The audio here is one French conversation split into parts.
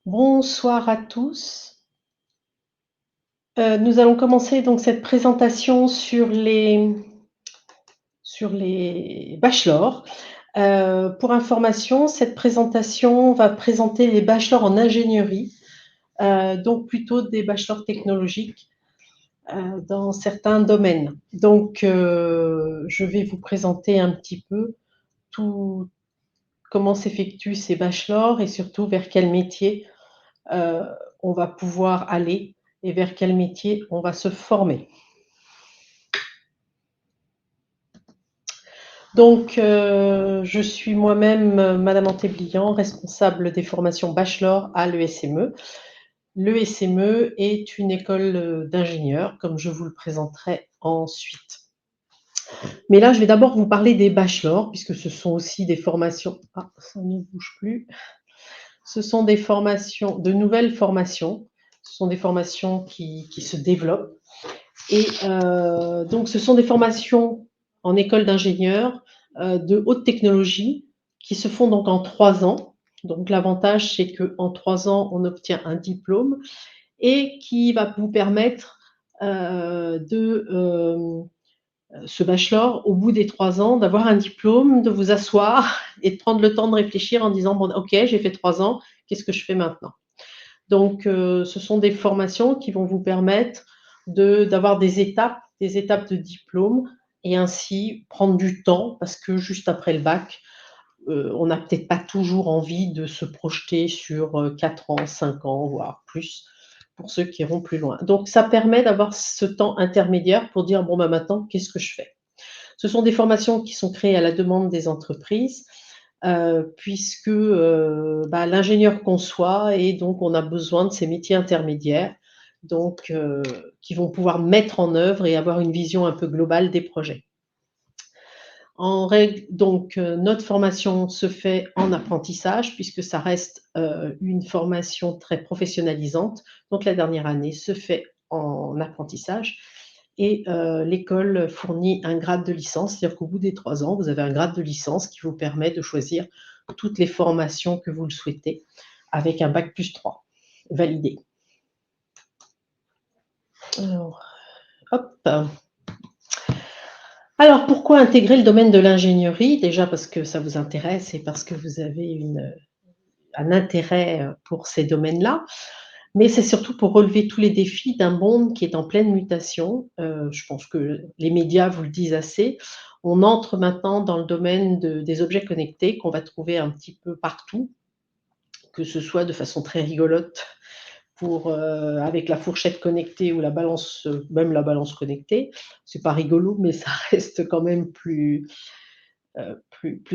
Bonsoir à tous. Nous allons commencer donc cette présentation sur les bachelors. Pour information, cette présentation va présenter les bachelors en ingénierie, donc plutôt des bachelors technologiques, dans certains domaines. Donc, je vais vous présenter un petit peu tout comment s'effectuent ces bachelors et surtout vers quel métier euh, on va pouvoir aller et vers quel métier on va se former. Donc, je suis moi-même Madame Antéblian, responsable des formations bachelor à l'ESME. L'ESME est une école d'ingénieurs, comme je vous le présenterai ensuite. Mais là, je vais d'abord vous parler des bachelors, puisque ce sont aussi des formations. Ah, ça ne bouge plus. Ce sont des formations, de nouvelles formations. Ce sont des formations qui se développent. Et donc, ce sont des formations en école d'ingénieur de haute technologie qui se font donc en 3 ans. Donc, l'avantage, c'est qu'en 3 ans, on obtient un diplôme et qui va vous permettre ce bachelor, au bout des 3 ans, d'avoir un diplôme, de vous asseoir et de prendre le temps de réfléchir en disant, bon, ok, j'ai fait 3 ans, qu'est-ce que je fais maintenant? Donc, ce sont des formations qui vont vous permettre d'avoir des étapes de diplôme et ainsi prendre du temps parce que juste après le bac, on n'a peut-être pas toujours envie de se projeter sur 4 ans, 5 ans, voire plus, pour ceux qui iront plus loin. Donc, ça permet d'avoir ce temps intermédiaire pour dire, bon, bah, maintenant, qu'est-ce que je fais? Ce sont des formations qui sont créées à la demande des entreprises puisque l'ingénieur conçoit et donc on a besoin de ces métiers intermédiaires donc, qui vont pouvoir mettre en œuvre et avoir une vision un peu globale des projets. En règle, donc, notre formation se fait en apprentissage puisque ça reste une formation très professionnalisante. Donc, la dernière année se fait en apprentissage et l'école fournit un grade de licence, c'est-à-dire qu'au bout des 3 ans, vous avez un grade de licence qui vous permet de choisir toutes les formations que vous le souhaitez avec un bac plus 3 validé. Alors, hop. Alors, pourquoi intégrer le domaine de l'ingénierie? Déjà parce que ça vous intéresse et parce que vous avez un intérêt pour ces domaines-là, mais c'est surtout pour relever tous les défis d'un monde qui est en pleine mutation. Je pense que les médias vous le disent assez. On entre maintenant dans le domaine des objets connectés qu'on va trouver un petit peu partout, que ce soit de façon très rigolote avec la fourchette connectée ou la balance, même la balance connectée. C'est pas rigolo, mais ça reste quand même plus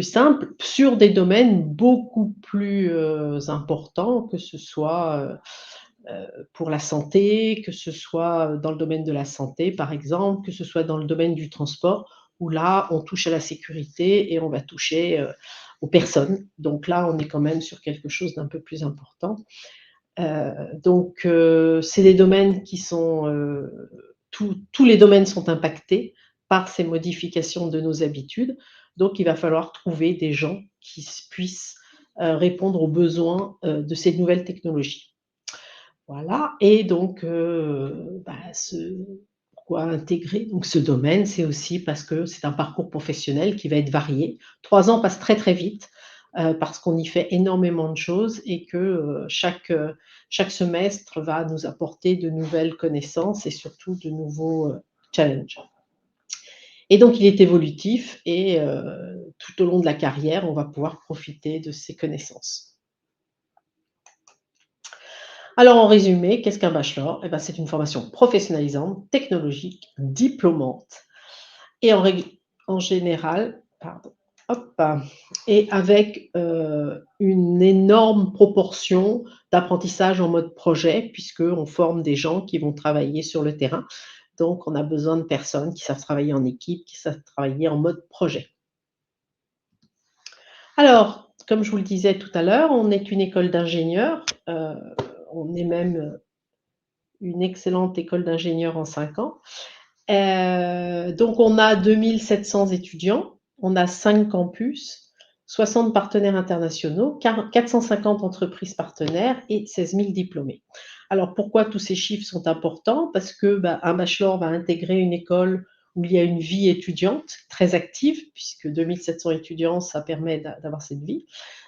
simple, sur des domaines beaucoup plus importants, que ce soit pour la santé, que ce soit dans le domaine de la santé, par exemple, que ce soit dans le domaine du transport, où là, on touche à la sécurité et on va toucher aux personnes. Donc là, on est quand même sur quelque chose d'un peu plus important. Donc, c'est des domaines qui sont tous les domaines sont impactés par ces modifications de nos habitudes. Donc, il va falloir trouver des gens qui puissent répondre aux besoins de ces nouvelles technologies. Voilà. Et donc, pourquoi intégrer donc ce domaine? C'est aussi parce que c'est un parcours professionnel qui va être varié. 3 ans passent très très vite parce qu'on y fait énormément de choses et que chaque semestre va nous apporter de nouvelles connaissances et surtout de nouveaux challenges. Et donc, il est évolutif et tout au long de la carrière, on va pouvoir profiter de ces connaissances. Alors, en résumé, qu'est-ce qu'un bachelor? Eh ben, c'est une formation professionnalisante, technologique, diplômante et en général, pardon, hop, et avec une énorme proportion d'apprentissage en mode projet, puisqu'on forme des gens qui vont travailler sur le terrain. Donc, on a besoin de personnes qui savent travailler en équipe, qui savent travailler en mode projet. Alors, comme je vous le disais tout à l'heure, on est une école d'ingénieurs. On est même une excellente école d'ingénieurs en 5 ans. Donc, on a 2700 étudiants, on a 5 campus, 60 partenaires internationaux, 450 entreprises partenaires et 16 000 diplômés. Alors pourquoi tous ces chiffres sont importants? Parce que bah, un bachelor va intégrer une école où il y a une vie étudiante très active, puisque 2700 étudiants, ça permet d'avoir cette vie.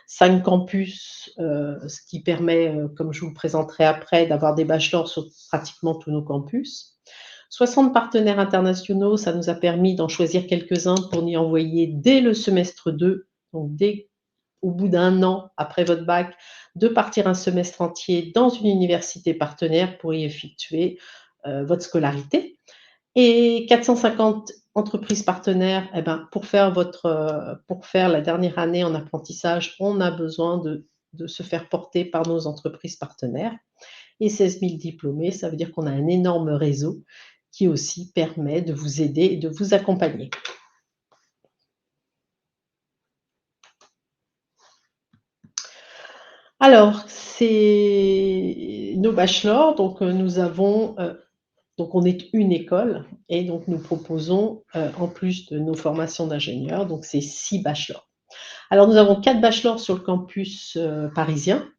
5 campus, ce qui permet, comme je vous le présenterai après, d'avoir des bachelors sur pratiquement tous nos campus. 60 partenaires internationaux, ça nous a permis d'en choisir quelques-uns pour y envoyer dès le semestre 2, donc dès au bout d'1 an après votre bac, de partir un semestre entier dans une université partenaire pour y effectuer, votre scolarité. Et 450 entreprises partenaires, eh ben, pour faire la dernière année en apprentissage, on a besoin de se faire porter par nos entreprises partenaires. Et 16 000 diplômés, ça veut dire qu'on a un énorme réseau qui aussi permet de vous aider et de vous accompagner. Alors, c'est nos bachelors, donc nous avons, donc on est une école et donc nous proposons, en plus de nos formations d'ingénieurs, donc c'est 6 bachelors. Alors nous avons 4 bachelors sur le campus, parisien.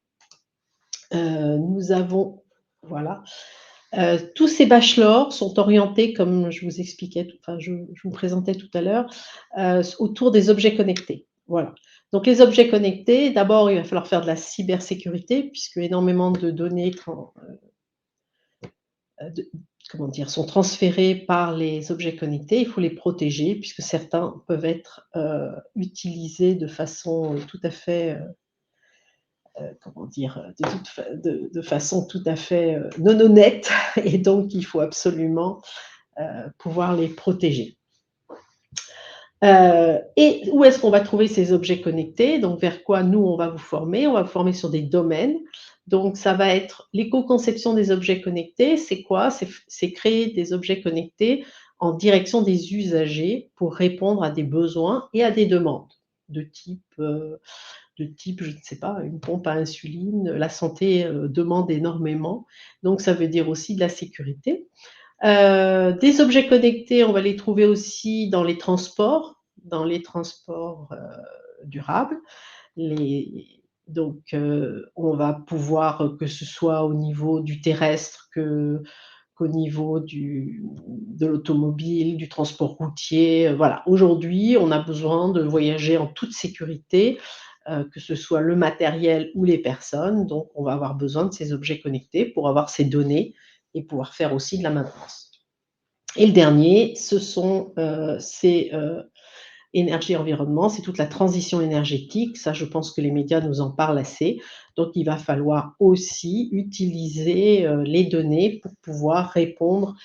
Nous avons voilà, tous ces bachelors sont orientés comme je vous expliquais enfin je vous présentais tout à l'heure, autour des objets connectés. Voilà. Donc les objets connectés, d'abord il va falloir faire de la cybersécurité puisque énormément de données de comment dire? Sont transférées par les objets connectés. Il faut les protéger puisque certains peuvent être, utilisés de façon, tout à fait, comment dire? De façon tout à fait, non honnête et donc il faut absolument, pouvoir les protéger. Et où est-ce qu'on va trouver ces objets connectés? Donc vers quoi nous, on va vous former? On va vous former sur des domaines. Donc ça va être l'éco-conception des objets connectés. C'est quoi? C'est créer des objets connectés en direction des usagers pour répondre à des besoins et à des demandes de type, je ne sais pas, une pompe à insuline. La santé, demande énormément. Donc ça veut dire aussi de la sécurité. Des objets connectés, on va les trouver aussi dans les transports durables. Donc, on va pouvoir, que ce soit au niveau du terrestre qu'au niveau de l'automobile, du transport routier. Voilà. Aujourd'hui, on a besoin de voyager en toute sécurité, que ce soit le matériel ou les personnes. Donc, on va avoir besoin de ces objets connectés pour avoir ces données et pouvoir faire aussi de la maintenance. Et le dernier, ce sont énergie environnement, c'est toute la transition énergétique. Ça, je pense que les médias nous en parlent assez. Donc, il va falloir aussi utiliser les données pour pouvoir répondre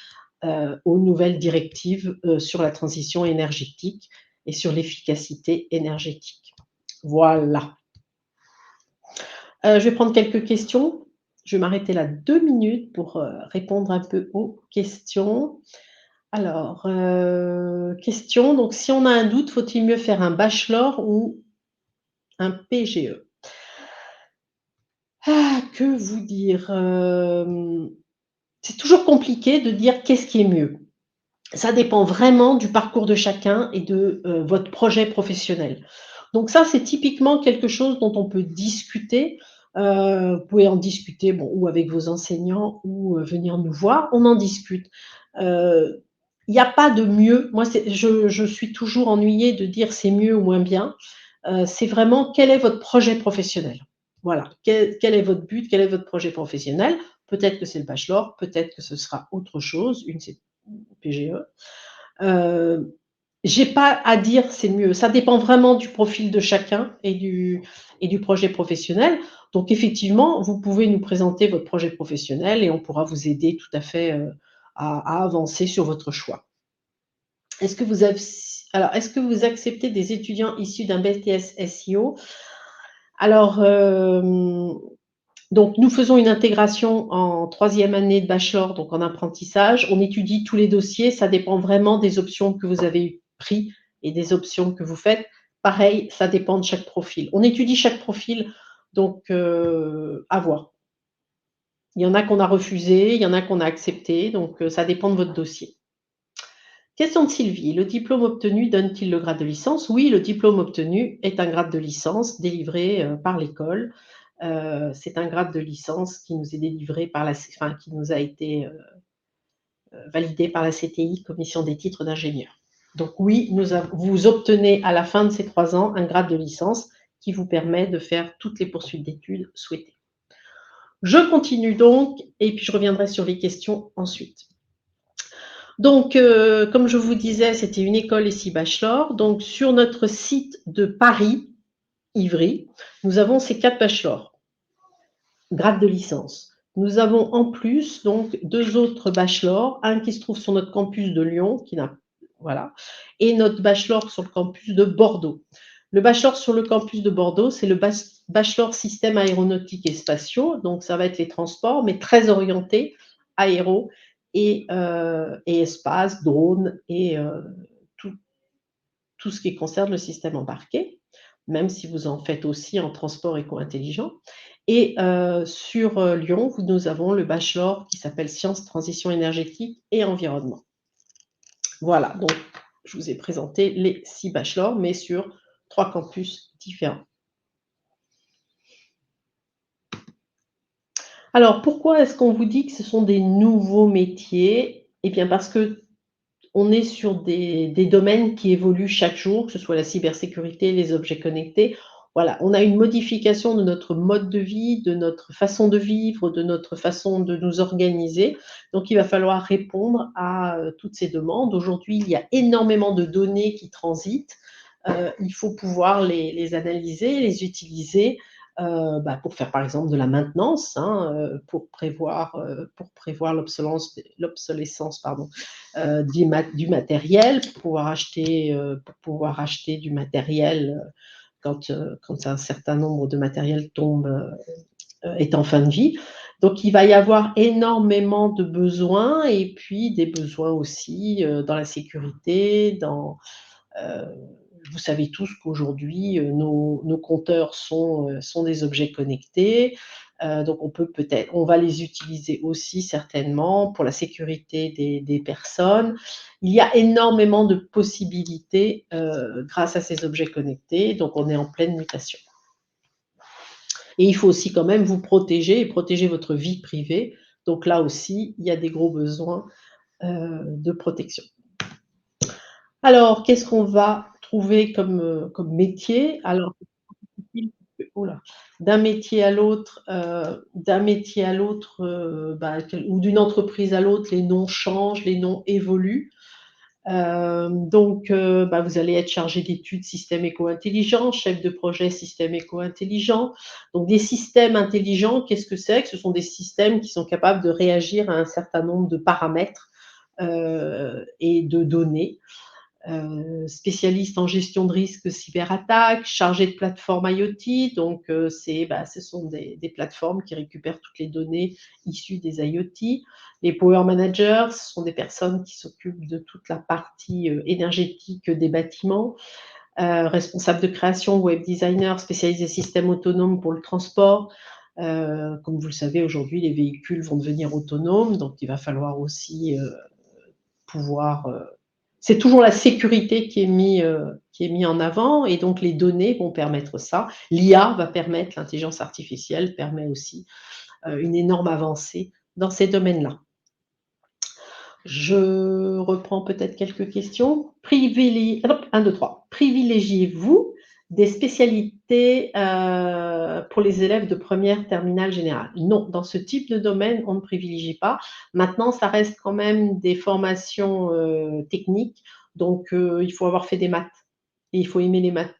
aux nouvelles directives sur la transition énergétique et sur l'efficacité énergétique. Voilà. Je vais prendre quelques questions. Je vais m'arrêter là 2 minutes pour répondre un peu aux questions. Alors, question, donc si on a un doute, faut-il mieux faire un bachelor ou un PGE? Ah, que vous dire? C'est toujours compliqué de dire qu'est-ce qui est mieux. Ça dépend vraiment du parcours de chacun et de, votre projet professionnel. Donc ça, c'est typiquement quelque chose dont on peut discuter. Vous pouvez en discuter, bon, ou avec vos enseignants ou, venir nous voir, on en discute. Heu, il n'y a pas de mieux. Moi, je suis toujours ennuyée de dire c'est mieux ou moins bien. C'est vraiment quel est votre projet professionnel? Voilà. Quel est votre but? Quel est votre projet professionnel? Peut-être que c'est le bachelor, peut-être que ce sera autre chose, une PGE. Heu, j'ai pas à dire c'est mieux. Ça dépend vraiment du profil de chacun et du projet professionnel. Donc effectivement, vous pouvez nous présenter votre projet professionnel et on pourra vous aider tout à fait, à avancer sur votre choix. Est-ce que vous avez alors, est-ce que vous acceptez des étudiants issus d'un BTS SEO? Alors, donc nous faisons une intégration en troisième année de bachelor, donc en apprentissage. On étudie tous les dossiers, ça dépend vraiment des options que vous avez pris et des options que vous faites. Pareil, ça dépend de chaque profil. On étudie chaque profil, donc à voir. Il y en a qu'on a refusé, il y en a qu'on a accepté, donc ça dépend de votre dossier. Question de Sylvie: «Le diplôme obtenu donne-t-il le grade de licence?» Oui, le diplôme obtenu est un grade de licence délivré, par l'école. C'est un grade de licence qui nous est délivré par la C enfin qui nous a été, validé par la CTI, Commission des titres d'ingénieur. Donc oui, vous obtenez à la fin de ces 3 ans un grade de licence qui vous permet de faire toutes les poursuites d'études souhaitées. Je continue donc et puis je reviendrai sur les questions ensuite. Donc, comme je vous disais, c'était une école et 6 bachelors. Donc sur notre site de Paris, Ivry, nous avons ces 4 bachelors, grades de licence. Nous avons en plus donc 2 autres bachelors, un qui se trouve sur notre campus de Lyon, qui n'a voilà, et notre bachelor sur le campus de Bordeaux. Le bachelor sur le campus de Bordeaux, c'est le bachelor systèmes aéronautiques et spatiaux, donc ça va être les transports, mais très orienté aéro et espace, drone et tout tout ce qui concerne le système embarqué, même si vous en faites aussi en transport éco-intelligent. Et sur Lyon, nous avons le bachelor qui s'appelle Sciences, transition énergétique et environnement. Voilà, donc je vous ai présenté les 6 bachelors, mais sur 3 campus différents. Alors, pourquoi est-ce qu'on vous dit que ce sont des nouveaux métiers? Eh bien, parce qu'on est sur des domaines qui évoluent chaque jour, que ce soit la cybersécurité, les objets connectés. Voilà, on a une modification de notre mode de vie, de notre façon de vivre, de notre façon de nous organiser. Donc il va falloir répondre à, toutes ces demandes. Aujourd'hui, il y a énormément de données qui transitent. Il faut pouvoir les analyser, les utiliser, pour faire, par exemple, de la maintenance, hein, pour prévoir l'obsolescence, pardon, du matériel, pour pouvoir acheter du matériel, quand un certain nombre de matériel est en fin de vie. Donc il va y avoir énormément de besoins et puis des besoins aussi, dans la sécurité, heu, vous savez tous qu'aujourd'hui, nos compteurs sont des objets connectés, donc on va les utiliser aussi certainement pour la sécurité des personnes. Il y a énormément de possibilités, grâce à ces objets connectés, donc on est en pleine mutation. Et il faut aussi quand même vous protéger et protéger votre vie privée, donc là aussi, il y a des gros besoins, de protection. Alors, qu'est-ce qu'on va trouver comme métier? Alors, oh là, d'un métier à l'autre, ou d'une entreprise à l'autre, les noms changent, les noms évoluent. Vous allez être chargé d'études systèmes éco-intelligents, chef de projet système éco-intelligent. Donc des systèmes intelligents, qu'est-ce que c'est? Que ce sont des systèmes qui sont capables de réagir à un certain nombre de paramètres, et de données. Spécialiste en gestion de risques cyberattaques, chargé de plateforme IoT, donc ce sont des plateformes qui récupèrent toutes les données issues des IoT. Les power managers, ce sont des personnes qui s'occupent de toute la partie, énergétique des bâtiments. Responsables de création, web designer, spécialisés systèmes autonomes pour le transport. Comme vous le savez, aujourd'hui, les véhicules vont devenir autonomes, donc il va falloir aussi, pouvoir, c'est toujours la sécurité qui est mis en avant et donc les données vont permettre ça. L'IA va permettre l'intelligence artificielle permet aussi, une énorme avancée dans ces domaines-là. Je reprends peut-être quelques questions. 1, 2, 3. Privilégiez-vous des spécialités, pour les élèves de première terminale générale? Non, dans ce type de domaine, on ne privilégie pas. Maintenant, ça reste quand même des formations, techniques, donc il faut avoir fait des maths et il faut aimer les maths.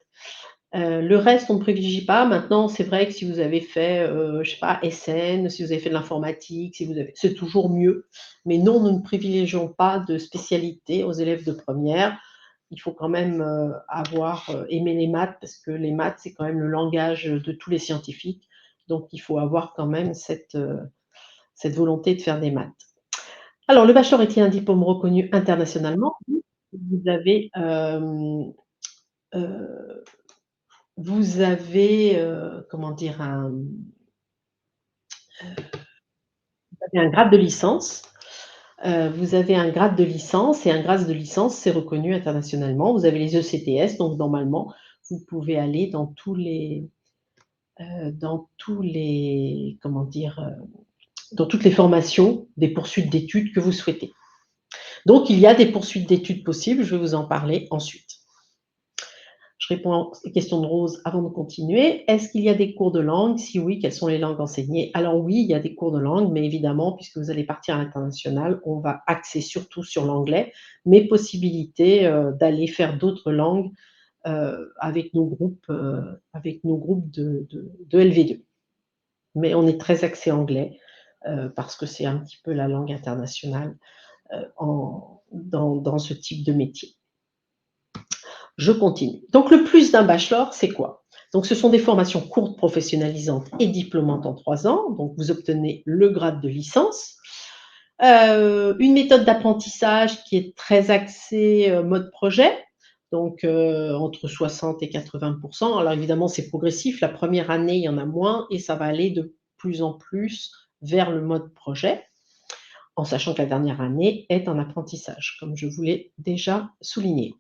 Le reste, on ne privilégie pas. Maintenant, c'est vrai que si vous avez fait, je sais pas, SN, si vous avez fait de l'informatique, si vous avez c'est toujours mieux. Mais non, nous ne privilégions pas de spécialité aux élèves de première. Il faut quand même, avoir, aimé les maths parce que les maths, c'est quand même le langage, de tous les scientifiques. Donc il faut avoir quand même cette volonté de faire des maths. Alors le bachelor est-il un diplôme reconnu internationalement? Oui, vous avez, heu vous avez, comment dire? Vous avez un grade de licence, Vous avez un grade de licence et un grade de licence, c'est reconnu internationalement. Vous avez les ECTS, donc normalement, vous pouvez aller dans tous les comment dire? Dans toutes les formations des poursuites d'études que vous souhaitez. Donc il y a des poursuites d'études possibles, je vais vous en parler ensuite. Je réponds aux questions de Rose avant de continuer. Est-ce qu'il y a des cours de langue? Si oui, quelles sont les langues enseignées? Alors oui, il y a des cours de langue, mais évidemment, puisque vous allez partir à l'international, on va axer surtout sur l'anglais, mais possibilité d'aller faire d'autres langues avec nos groupes de LV2. Mais on est très axé anglais parce que c'est un petit peu la langue internationale dans ce type de métier. Je continue. Donc le plus d'un bachelor, c'est quoi? Donc ce sont des formations courtes, professionnalisantes et diplômantes en 3 ans. Donc vous obtenez le grade de licence. Une méthode d'apprentissage qui est très axée mode projet, donc entre 60 et 80. Alors évidemment, c'est progressif. La première année, il y en a moins et ça va aller de plus en plus vers le mode projet, en sachant que la dernière année est en apprentissage, comme je vous l'ai déjà souligné.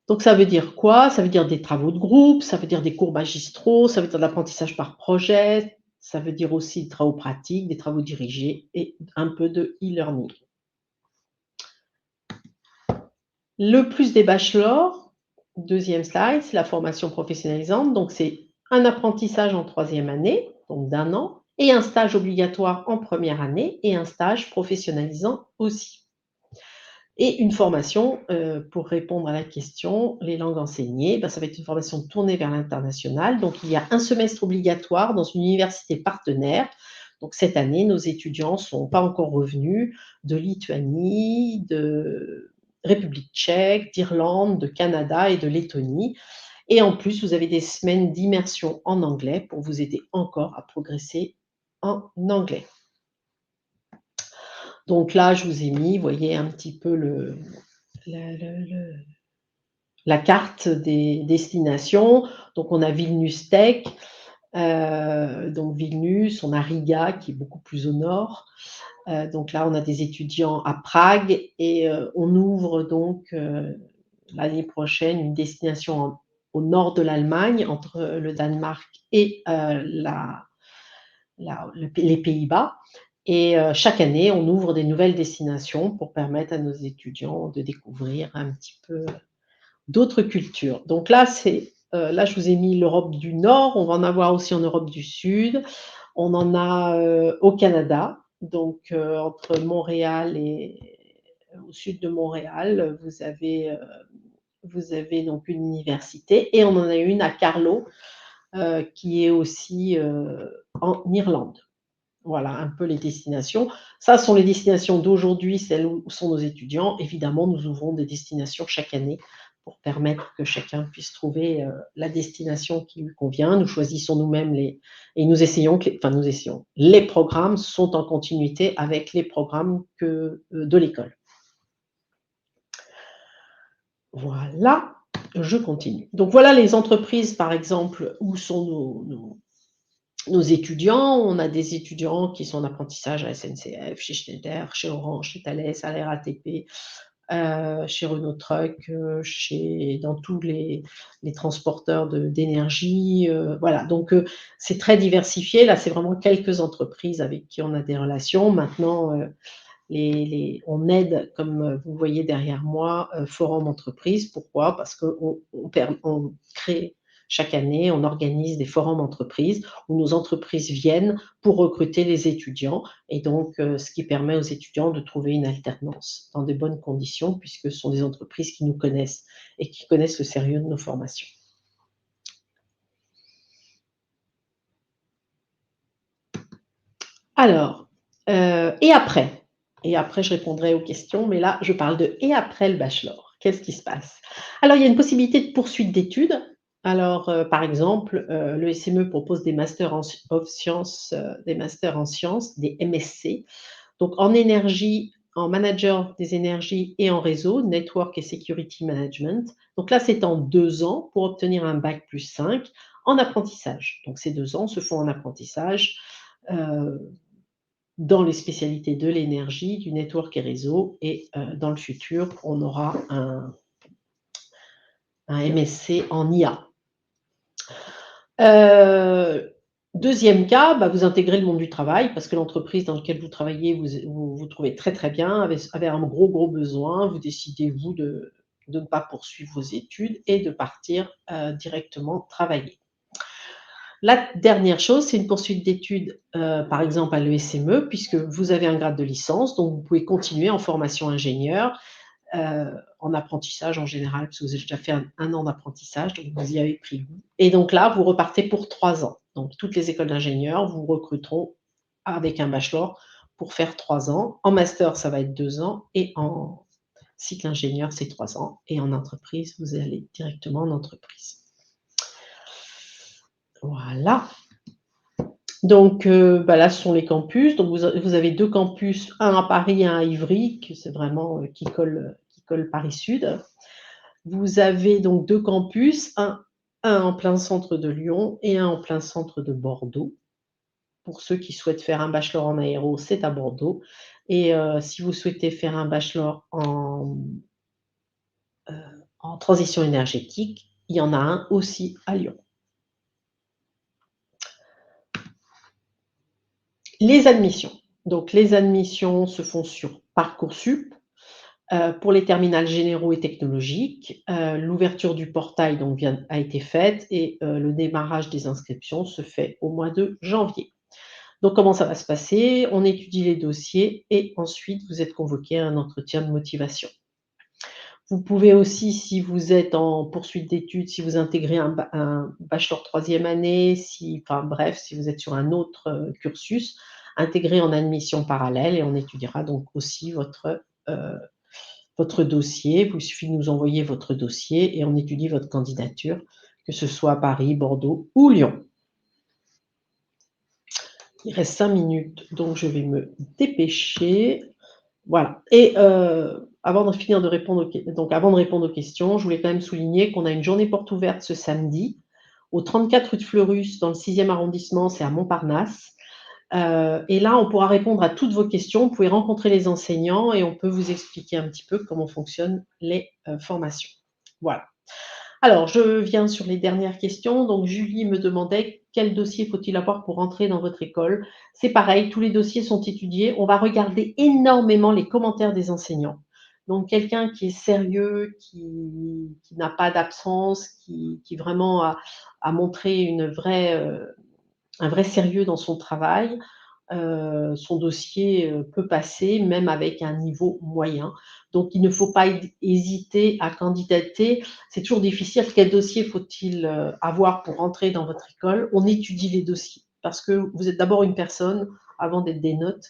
Donc ça veut dire quoi? Ça veut dire des travaux de groupe, ça veut dire des cours magistraux, ça veut dire de l'apprentissage par projet, ça veut dire aussi des travaux pratiques, des travaux dirigés et un peu de e-learning. Le plus des bachelors, deuxième slide, c'est la formation professionnalisante. Donc c'est un apprentissage en troisième année, donc d'1 an, et un stage obligatoire en première année et un stage professionnalisant aussi. Et une formation, pour répondre à la question, les langues enseignées, ça va être une formation tournée vers l'international. Donc il y a un semestre obligatoire dans une université partenaire. Donc cette année, nos étudiants ne sont pas encore revenus de Lituanie, de République tchèque, d'Irlande, de Canada et de Lettonie. Et en plus, vous avez des semaines d'immersion en anglais pour vous aider encore à progresser en anglais. Donc là, je vous ai mis, vous voyez un petit peu la carte des destinations. Donc on a Vilnius Tech, donc Vilnius, on a Riga qui est beaucoup plus au nord. Donc là, on a des étudiants à Prague et on ouvre donc l'année prochaine une destination au nord de l'Allemagne, entre le Danemark et les Pays-Bas. Et chaque année, on ouvre des nouvelles destinations pour permettre à nos étudiants de découvrir un petit peu d'autres cultures. Donc là, là, je vous ai mis l'Europe du Nord, on va en avoir aussi en Europe du Sud, on en a au Canada, donc entre Montréal et au sud de Montréal, vous avez donc une université et on en a une à Carlow, qui est aussi en Irlande. Voilà un peu les destinations. Ça sont les destinations d'aujourd'hui, celles où sont nos étudiants. Évidemment, nous ouvrons des destinations chaque année pour permettre que chacun puisse trouver la destination qui lui convient. Nous choisissons nous-mêmes et nous essayons, les programmes sont en continuité avec les programmes de l'école. Voilà, je continue. Donc voilà les entreprises, par exemple, où sont nos étudiants. On a des étudiants qui sont en apprentissage à SNCF, chez Schneider, chez Orange, chez Thales, à la RATP, chez Renault Truck, dans tous les transporteurs d'énergie. Voilà, donc c'est très diversifié. Là, c'est vraiment quelques entreprises avec qui on a des relations. Maintenant, on aide, comme vous voyez derrière moi, Forum Entreprise. Pourquoi? Parce qu'on crée chaque année, on organise des forums entreprises où nos entreprises viennent pour recruter les étudiants et donc ce qui permet aux étudiants de trouver une alternance dans de bonnes conditions puisque ce sont des entreprises qui nous connaissent et qui connaissent le sérieux de nos formations. Alors, et après? Et après, je répondrai aux questions, mais là, je parle de et après le bachelor. Qu'est-ce qui se passe? Alors, il y a une possibilité de poursuite d'études. Alors, par exemple, le SME propose des masters of sciences, des masters en sciences, des MSc. Donc, en énergie, en manager des énergies et en réseau, network et security management. Donc là, c'est en 2 ans pour obtenir un bac plus 5 en apprentissage. Donc, ces 2 ans se font en apprentissage. dans les spécialités de l'énergie, du network et réseau et dans le futur, on aura un MSc en IA. 2e cas, bah, vous intégrez le monde du travail parce que l'entreprise dans laquelle vous travaillez, vous trouvez très, très bien, avait un gros besoin. Vous décidez, vous, de ne pas poursuivre vos études et de partir, directement travailler. La dernière chose, c'est une poursuite d'études, par exemple à l'ESME, puisque vous avez un grade de licence, donc vous pouvez continuer en formation ingénieur, en apprentissage en général, parce que vous avez déjà fait un an d'apprentissage, donc vous y avez pris goût. Et donc là, vous repartez pour 3 ans. Donc toutes les écoles d'ingénieurs vous recruteront avec un bachelor pour faire 3 ans. En master, ça va être 2 ans et en cycle ingénieur, c'est 3 ans et en entreprise, vous allez directement en entreprise. Voilà. Donc, bah, là, ce sont les campus. Donc vous avez 2 campus, un à Paris et un à Ivry, que c'est vraiment, qui colle Paris Sud. Vous avez donc 2 campus, un en plein centre de Lyon et un en plein centre de Bordeaux. Pour ceux qui souhaitent faire un bachelor en aéro, c'est à Bordeaux et si vous souhaitez faire un bachelor en transition énergétique, il y en a un aussi à Lyon. Les admissions. Donc les admissions se font sur Parcoursup. Pour les terminales généraux et technologiques, l'ouverture du portail donc a été faite et le démarrage des inscriptions se fait au mois de janvier. Donc comment ça va se passer? On étudie les dossiers et ensuite vous êtes convoqué à un entretien de motivation. Vous pouvez aussi, si vous êtes en poursuite d'études, si vous intégrez un bachelor 3e année, si vous êtes sur un autre, cursus, intégrer en admission parallèle et on étudiera donc aussi votre dossier. Il suffit de nous envoyer votre dossier et on étudie votre candidature, que ce soit à Paris, Bordeaux ou Lyon. Il reste 5 minutes, donc je vais me dépêcher. Voilà et avant de répondre aux questions, je voulais quand même souligner qu'on a une journée porte ouverte ce samedi au 34 rue de Fleurus dans le 6e arrondissement, c'est à Montparnasse. Et là, on pourra répondre à toutes vos questions. Vous pouvez rencontrer les enseignants et on peut vous expliquer un petit peu comment fonctionnent les formations. Voilà. Alors, je viens sur les dernières questions. Donc, Julie me demandait quel dossier faut-il avoir pour entrer dans votre école. C'est pareil, tous les dossiers sont étudiés. On va regarder énormément les commentaires des enseignants. Donc, quelqu'un qui est sérieux, qui n'a pas d'absence, qui vraiment a montré un vrai sérieux dans son travail, son dossier peut passer même avec un niveau moyen. Donc il ne faut pas hésiter à candidater. C'est toujours difficile. Quel dossier faut-il avoir pour entrer dans votre école? On étudie les dossiers parce que vous êtes d'abord une personne avant d'être des notes.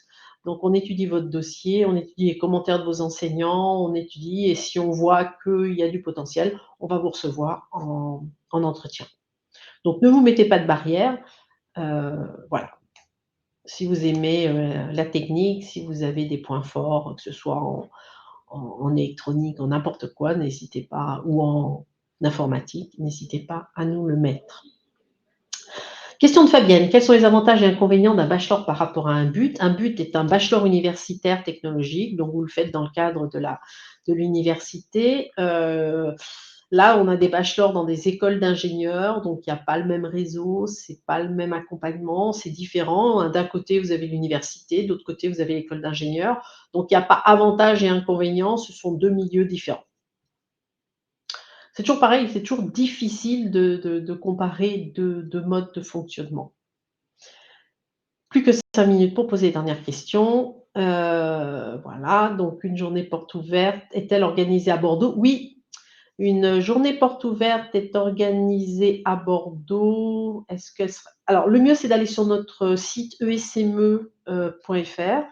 Donc on étudie votre dossier, on étudie les commentaires de vos enseignants, on étudie et si on voit qu'il y a du potentiel, on va vous recevoir en entretien. Donc ne vous mettez pas de barrière. Voilà. Si vous aimez la technique, si vous avez des points forts, que ce soit en électronique, en n'importe quoi, n'hésitez pas, ou en informatique, n'hésitez pas à nous le mettre. Question de Fabienne. Quels sont les avantages et inconvénients d'un bachelor par rapport à un BUT? Un BUT est un bachelor universitaire technologique, donc vous le faites dans le cadre de l'université. Là, on a des bachelors dans des écoles d'ingénieurs, donc il n'y a pas le même réseau, c'est pas le même accompagnement, c'est différent. D'un côté, vous avez l'université, de l'autre côté, vous avez l'école d'ingénieurs. Donc il n'y a pas avantage et inconvénients, ce sont 2 milieux différents. C'est toujours pareil, c'est toujours difficile de comparer 2 modes de fonctionnement. Plus que 5 minutes pour poser les dernières questions. Voilà, donc une journée porte ouverte est-elle organisée à Bordeaux? Oui, une journée porte ouverte est organisée à Bordeaux. Est-ce qu'elle sera alors le mieux, c'est d'aller sur notre site esme.fr.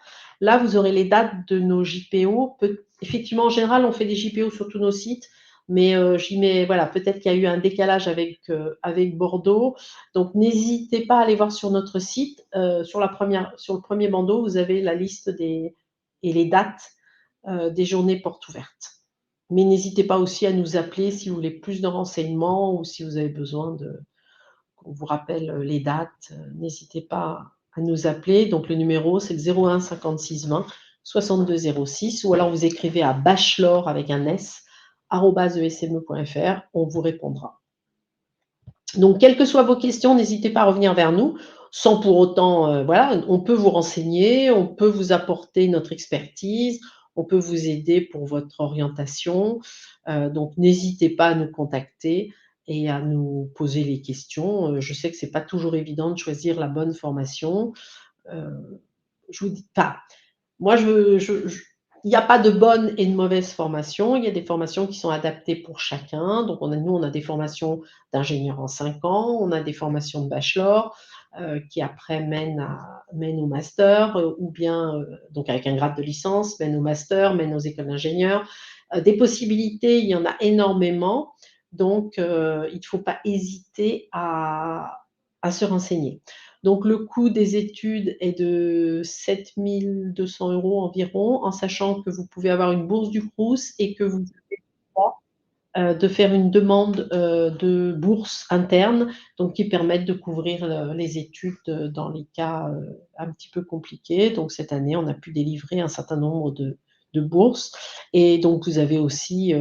Là, vous aurez les dates de nos JPO. Effectivement, en général, on fait des JPO sur tous nos sites, mais j'y mets voilà, peut-être qu'il y a eu un décalage avec Bordeaux. Donc n'hésitez pas à aller voir sur notre site. Sur le premier bandeau, vous avez la liste et les dates des journées portes ouvertes. Mais n'hésitez pas aussi à nous appeler si vous voulez plus de renseignements ou si vous avez besoin qu'on vous rappelle les dates. N'hésitez pas à nous appeler. Donc le numéro, c'est le 01 56 20 62 06 ou alors vous écrivez à bachelor avec un S, @esme.fr, on vous répondra. Donc, quelles que soient vos questions, n'hésitez pas à revenir vers nous, sans pour autant, voilà, on peut vous renseigner, on peut vous apporter notre expertise, on peut vous aider pour votre orientation. Donc n'hésitez pas à nous contacter et à nous poser les questions. Je sais que c'est pas toujours évident de choisir la bonne formation. Je vous dis enfin, moi, il n'y a pas de bonne et de mauvaise formation. Il y a des formations qui sont adaptées pour chacun. Donc, nous, on a des formations d'ingénieur en 5 ans, on a des formations de bachelor qui après mènent au master, ou bien, donc avec un grade de licence, mènent au master, mènent aux écoles d'ingénieurs. Des possibilités, il y en a énormément. Donc, il ne faut pas hésiter à se renseigner. Donc le coût des études est de 7 200 € environ, en sachant que vous pouvez avoir une bourse du Crous et que vous avez le droit, de faire une demande, de bourse interne, donc qui permettent de couvrir, les études, dans les cas, un petit peu compliqués. Donc cette année, on a pu délivrer un certain nombre de bourses et donc vous avez aussi,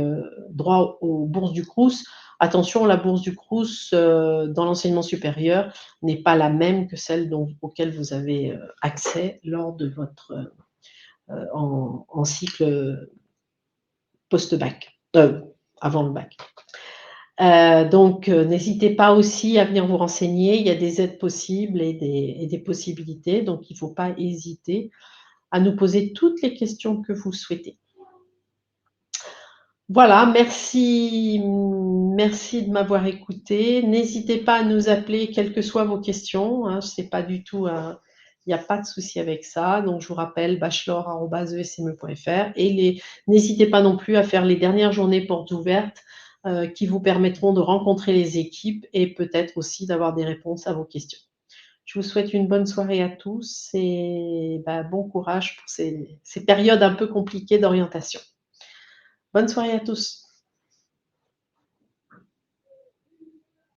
droit aux bourses du Crous. Attention, la bourse du Crous, dans l'enseignement supérieur n'est pas la même que celle auquel vous avez, accès lors de votre, en cycle, post-bac, avant le bac. Donc n'hésitez pas aussi à venir vous renseigner. Il y a des aides possibles et des possibilités, donc il ne faut pas hésiter à nous poser toutes les questions que vous souhaitez. Voilà, merci de m'avoir écoutée. N'hésitez pas à nous appeler, quelles que soient vos questions, hein, c'est pas du tout il n'y a pas de souci avec ça. Donc je vous rappelle bachelor@esme.fr et n'hésitez pas non plus à faire les dernières journées portes ouvertes, qui vous permettront de rencontrer les équipes et peut-être aussi d'avoir des réponses à vos questions. Je vous souhaite une bonne soirée à tous et bon courage pour ces périodes un peu compliquées d'orientation. Bonne soirée à tous.